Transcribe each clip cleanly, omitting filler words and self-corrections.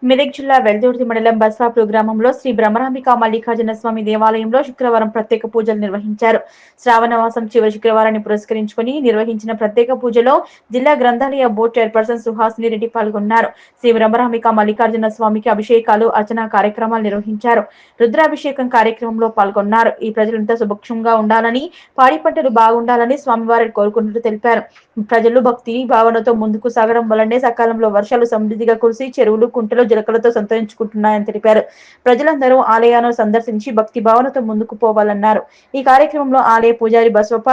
మెదక్ జిల్లా వెల్దుర్తి మండలం బస్సాపూర్ గ్రామంలో శ్రీ బ్రహ్మరాంబిక మల్లికార్జున స్వామి దేవాలయంలో శుక్రవారం ప్రత్యేక పూజలు నిర్వహించారు. శ్రావణమాసం చివరి శుక్రవారాన్ని పురస్కరించుకుని నిర్వహించిన ప్రత్యేక పూజలో జిల్లా గ్రంథాలయ బోర్డు చైర్పర్సన్ సుహాసిని రెడ్డి పాల్గొన్నారు. శ్రీ బ్రహ్మరాంబిక మల్లికార్జున స్వామికి అభిషేకాలు, అర్చనా కార్యక్రమాలు నిర్వహించారు. రుద్రాభిషేకం కార్యక్రమంలో పాల్గొన్నారు. ఈ ప్రజలంతా సుభిక్షంగా ఉండాలని, పాడి పంటలు బాగుండాలని స్వామివారిని కోరుకున్నట్టు తెలిపారు. ప్రజలు భక్తి భావనతో ముందుకు సాగడం వల్లనే సకాలంలో వర్షాలు సమృద్ధిగా కురిసి చెరువులు, కుంటలు జలకలతో సంతరించుకుంటున్నాయని తెలిపారు. ప్రజలందరూ ఆలయాలను సందర్శించి భక్తి భావనతో ముందుకు పోవాలన్నారు. ఈ కార్యక్రమంలో ఆలయ పూజారి బసవప్ప,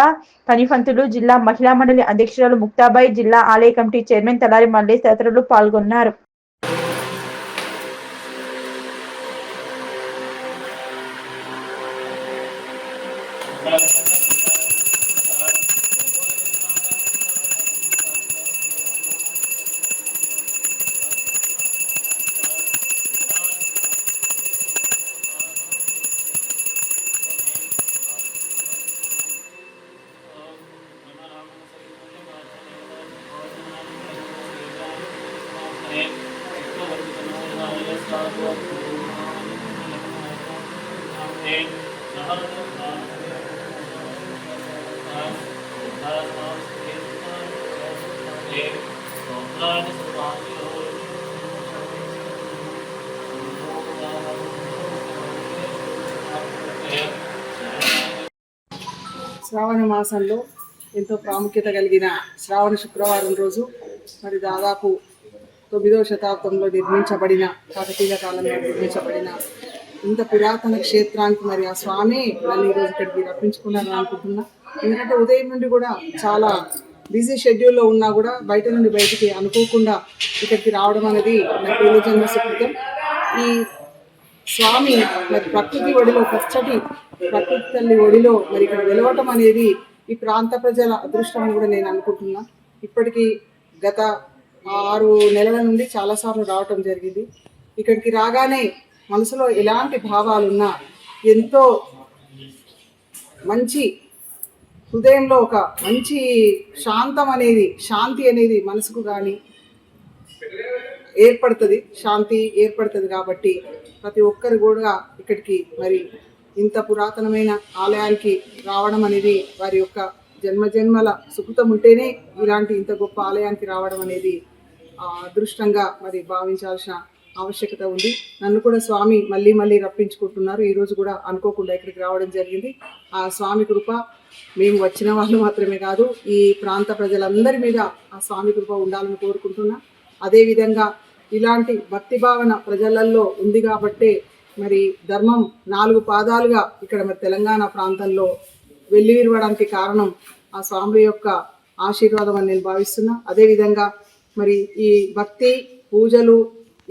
కనిఫంతులు, జిల్లా మహిళా మండలి అధ్యక్షురాలు ముక్తాబాయి, జిల్లా ఆలయ కమిటీ చైర్మన్ తలారి మల్లేష్ తదితరులు పాల్గొన్నారు. శ్రావణ మాసంలో ఎంతో ప్రాముఖ్యత కలిగిన శ్రావణ శుక్రవారం రోజు మరి దాదాపు 9వ శతాబ్దంలో నిర్మించబడిన, కాకతీయ కాలంలో నిర్మించబడిన ఇంత పురాతన క్షేత్రానికి మరి ఆ స్వామి నన్ను ఈరోజు ఇక్కడికి రప్పించుకున్నారని అనుకుంటున్నా. ఎందుకంటే ఉదయం నుండి కూడా చాలా బిజీ షెడ్యూల్లో ఉన్నా కూడా బయటికి అనుకోకుండా ఇక్కడికి రావడం అనేది నా పూర్వజన్మ సుకృతం. ఈ స్వామి మరి ప్రకృతి ఒడిలో, పచ్చటి ప్రకృతి తల్లి ఒడిలో మరి ఇక్కడ వెలవటం అనేది ఈ ప్రాంత ప్రజల అదృష్టం అని కూడా నేను అనుకుంటున్నా. ఇప్పటికీ గత 6 నెలల నుండి చాలాసార్లు రావటం జరిగింది. ఇక్కడికి రాగానే మనసులో ఎలాంటి భావాలున్నా ఎంతో మంచి హృదయంలో ఒక మంచి శాంతి అనేది మనసుకు కానీ శాంతి ఏర్పడుతుంది. కాబట్టి ప్రతి ఒక్కరు కూడా ఇక్కడికి మరి ఇంత పురాతనమైన ఆలయానికి రావడం అనేది వారి యొక్క జన్మజన్మల సుకృతం ఉంటేనే ఇలాంటి ఇంత గొప్ప ఆలయానికి రావడం అనేది అదృష్టంగా మరి భావించాల్సిన ఆవశ్యకత ఉంది. నన్ను కూడా స్వామి మళ్ళీ రప్పించుకుంటున్నారు. ఈరోజు కూడా అనుకోకుండా ఇక్కడికి రావడం జరిగింది. ఆ స్వామి కృప మేము వచ్చిన వాళ్ళు మాత్రమే కాదు, ఈ ప్రాంత ప్రజలందరి మీద ఆ స్వామి కృప ఉండాలని కోరుకుంటున్నా. అదేవిధంగా ఇలాంటి భక్తి భావన ప్రజలలో ఉంది కాబట్టే మరి ధర్మం 4 పాదాలుగా ఇక్కడ మరి తెలంగాణ ప్రాంతంలో వెల్లివిరవడానికి కారణం ఆ స్వాముల యొక్క ఆశీర్వాదం అని నేను భావిస్తున్నా. అదేవిధంగా మరి ఈ భక్తి పూజలు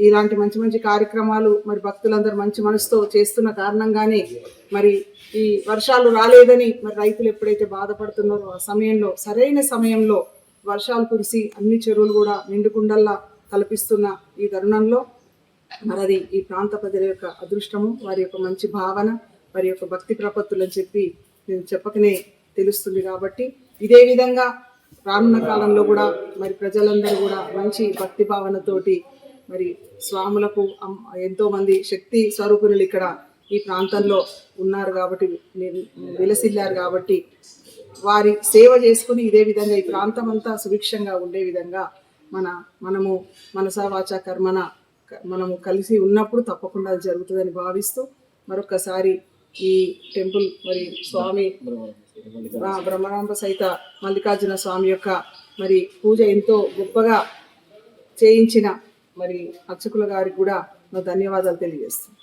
ఇలాంటి మంచి కార్యక్రమాలు మరి భక్తులందరూ మంచి మనసుతో చేస్తున్న కారణంగానే మరి ఈ వర్షాలు రాలేదని మరి రైతులు ఎప్పుడైతే బాధపడుతున్నారో ఆ సమయంలో, సరైన సమయంలో వర్షాలు కురిసి అన్ని చెరువులు కూడా నిండుకుండల్లా కల్పిస్తున్న ఈ తరుణంలో మరి అది ఈ ప్రాంత ప్రజల యొక్క అదృష్టము, వారి యొక్క మంచి భావన, వారి యొక్క భక్తి ప్రపత్తులు అని చెప్పి నేను చెప్పకనే తెలుస్తుంది. కాబట్టి ఇదే విధంగా రానున్న కాలంలో కూడా మరి ప్రజలందరూ కూడా మంచి భక్తి భావనతోటి మరి స్వాములకు ఎంతో మంది శక్తి స్వరూపులు ఇక్కడ ఈ ప్రాంతంలో ఉన్నారు కాబట్టి, విలసిల్లారు కాబట్టి వారి సేవ చేసుకుని ఇదే విధంగా ఈ ప్రాంతం అంతా సుభిక్షంగా ఉండే విధంగా మనము మనసా వాచా కర్మన మనము కలిసి ఉన్నప్పుడు తప్పకుండా అది జరుగుతుందని భావిస్తూ మరొకసారి ఈ టెంపుల్ మరి స్వామి బ్రహ్మరాంబ సహిత మల్లికార్జున స్వామి యొక్క మరి పూజ ఎంతో గొప్పగా చేయించిన మరి అర్చకుల గారికి కూడా నా ధన్యవాదాలు తెలియజేస్తాను.